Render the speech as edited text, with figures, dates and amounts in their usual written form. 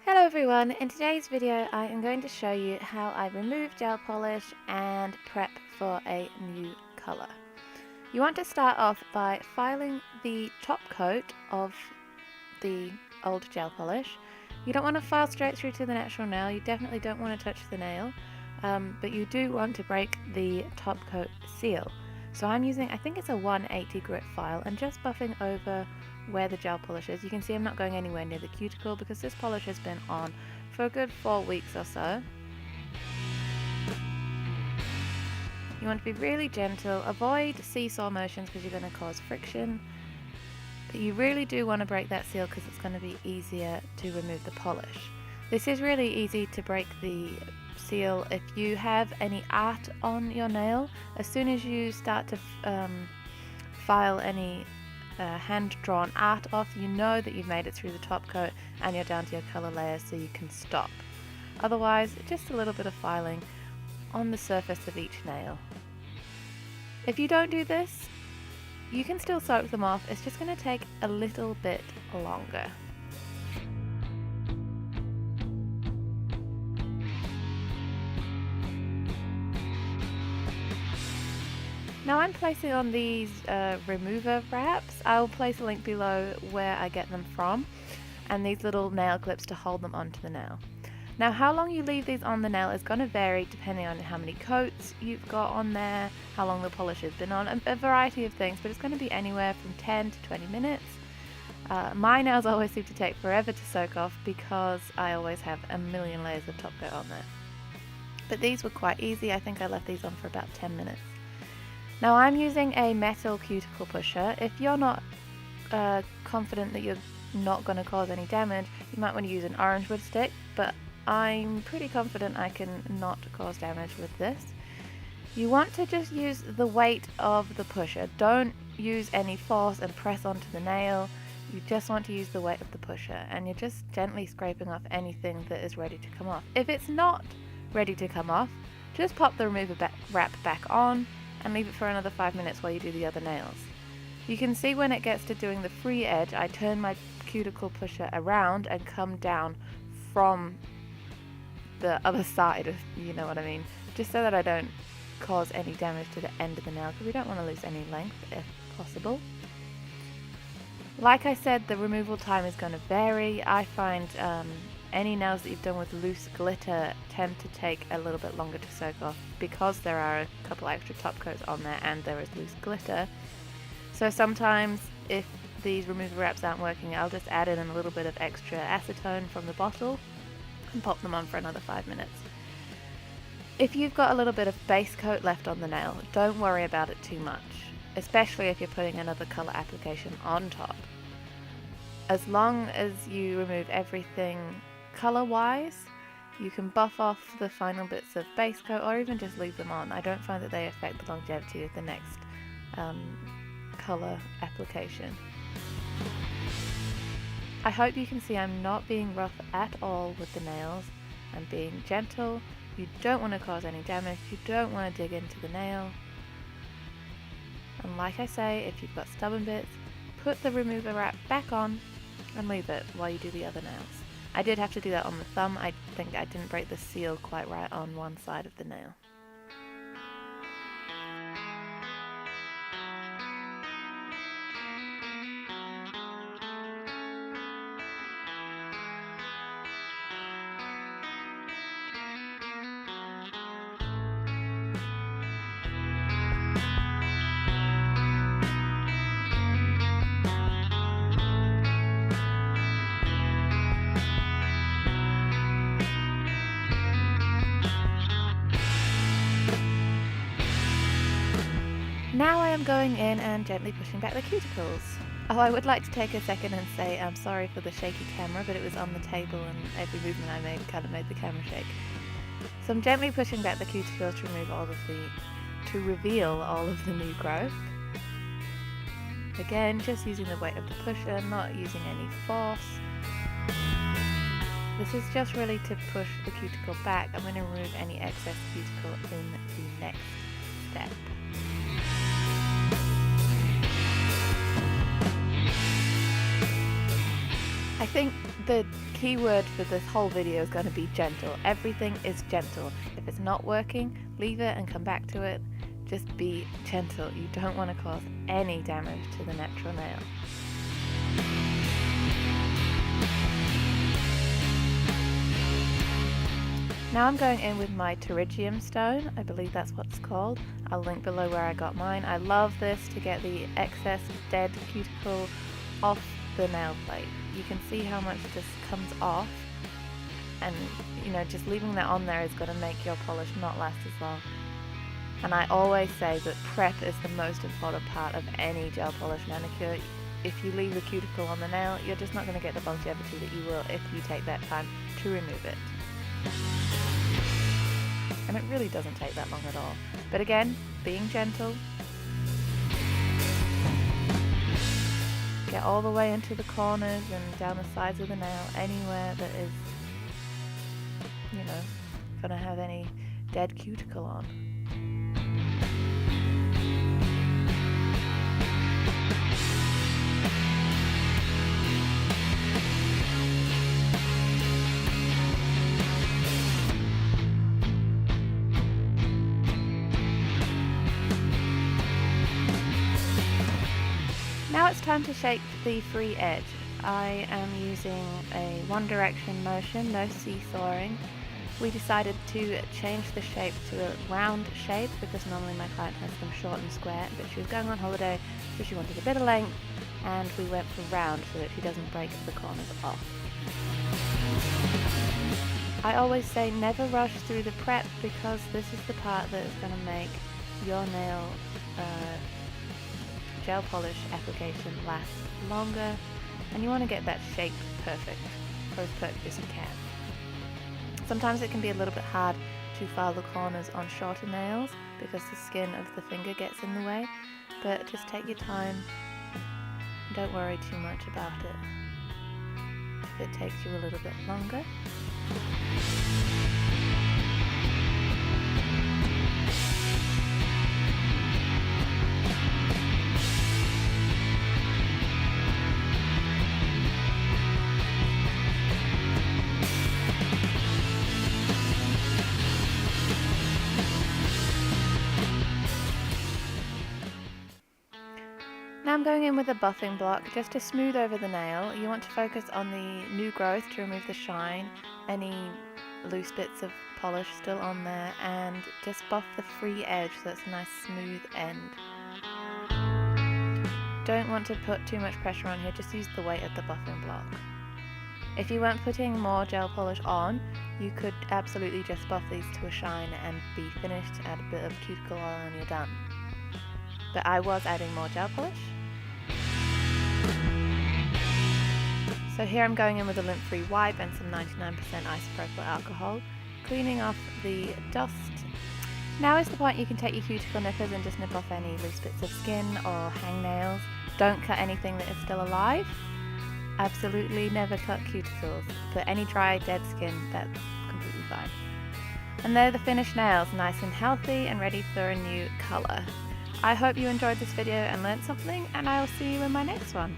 Hello everyone, in today's video I am going to show you how I remove gel polish and prep for a new colour. You want to start off by filing the top coat of the old gel polish. You don't want to file straight through to the natural nail, you definitely don't want to touch the nail, but you do want to break the top coat seal. So I'm using, I think it's a 180 grit file, and just buffing over where the gel polish is. You can see I'm not going anywhere near the cuticle because this polish has been on for a good 4 weeks or so. You want to be really gentle, avoid seesaw motions because you're going to cause friction, but you really do want to break that seal because it's going to be easier to remove the polish. This is really easy to break the seal if you have any art on your nail. As soon as you start to file any hand-drawn art off, you know that you've made it through the top coat and you're down to your colour layers, so you can stop. Otherwise, just a little bit of filing on the surface of each nail. If you don't do this, you can still soak them off, it's just going to take a little bit longer. Now I'm placing on these remover wraps. I'll place a link below where I get them from, and these little nail clips to hold them onto the nail. Now how long you leave these on the nail is going to vary depending on how many coats you've got on there, how long the polish has been on, a variety of things, but it's going to be anywhere from 10 to 20 minutes. My nails always seem to take forever to soak off because I always have a million layers of top coat on there. But these were quite easy. I think I left these on for about 10 minutes. Now I'm using a metal cuticle pusher. If you're not confident that you're not going to cause any damage, you might want to use an orange wood stick, but I'm pretty confident I can not cause damage with this. You want to just use the weight of the pusher. Don't use any force and press onto the nail. You just want to use the weight of the pusher, and you're just gently scraping off anything that is ready to come off. If it's not ready to come off, just pop the remover wrap back on and leave it for another 5 minutes while you do the other nails. You can see when it gets to doing the free edge, I turn my cuticle pusher around and come down from the other side, if you know what I mean, just so that I don't cause any damage to the end of the nail, because we don't want to lose any length if possible. Like I said, the removal time is going to vary. I find any nails that you've done with loose glitter tend to take a little bit longer to soak off because there are a couple extra top coats on there and there is loose glitter. So sometimes if these remover wraps aren't working, I'll just add in a little bit of extra acetone from the bottle and pop them on for another 5 minutes. If you've got a little bit of base coat left on the nail, don't worry about it too much, especially if you're putting another colour application on top. As long as you remove everything colour-wise, you can buff off the final bits of base coat or even just leave them on. I don't find that they affect the longevity of the next colour application. I hope you can see I'm not being rough at all with the nails. I'm being gentle. You don't want to cause any damage. You don't want to dig into the nail. And like I say, if you've got stubborn bits, put the remover wrap back on and leave it while you do the other nails. I did have to do that on the thumb. I think I didn't break the seal quite right on one side of the nail. Now I am going in and gently pushing back the cuticles. Oh, I would like to take a second and say I'm sorry for the shaky camera, but it was on the table and every movement I made kind of made the camera shake. So I'm gently pushing back the cuticles to reveal all of the new growth. Again, just using the weight of the pusher, not using any force. This is just really to push the cuticle back. I'm going to remove any excess cuticle in the next step. I think The key word for this whole video is going to be gentle. Everything is gentle. If it's not working, leave it and come back to it. Just be gentle. You don't want to cause any damage to the natural nail. Now I'm going in with my Pterygium Stone. I believe that's what it's called. I'll link below where I got mine. I love this to get the excess dead cuticle off the nail plate. You can see how much just comes off, and you know, just leaving that on there is going to make your polish not last as long. And I always say that prep is the most important part of any gel polish manicure. If you leave the cuticle on the nail, you're just not going to get the longevity that you will if you take that time to remove it. And it really doesn't take that long at all. But again, being gentle. Get all the way into the corners and down the sides of the nail, anywhere that is, you know, gonna have any dead cuticle on. Now it's time to shape the free edge. I am using a one direction motion, no seesawing. We decided to change the shape to a round shape because normally my client has them short and square, but she was going on holiday, so she wanted a bit of length, and we went for round so that she doesn't break the corners off. I always say never rush through the prep because this is the part that is going to make your nail gel polish application lasts longer, and you want to get that shape perfect, or as perfect as you can. Sometimes it can be a little bit hard to file the corners on shorter nails because the skin of the finger gets in the way, but just take your time and don't worry too much about it if it takes you a little bit longer. Now I'm going in with a buffing block just to smooth over the nail. You want to focus on the new growth to remove the shine, any loose bits of polish still on there, and just buff the free edge so it's a nice smooth end. Don't want to put too much pressure on here, just use the weight of the buffing block. If you weren't putting more gel polish on, you could absolutely just buff these to a shine and be finished, add a bit of cuticle oil and you're done. But I was adding more gel polish. So here I'm going in with a lint-free wipe and some 99% isopropyl alcohol, cleaning off the dust. Now is the point you can take your cuticle nippers and just nip off any loose bits of skin or hangnails. Don't cut anything that is still alive. Absolutely never cut cuticles, but any dry, dead skin, that's completely fine. And they're the finished nails, nice and healthy and ready for a new colour. I hope you enjoyed this video and learned something, and I'll see you in my next one.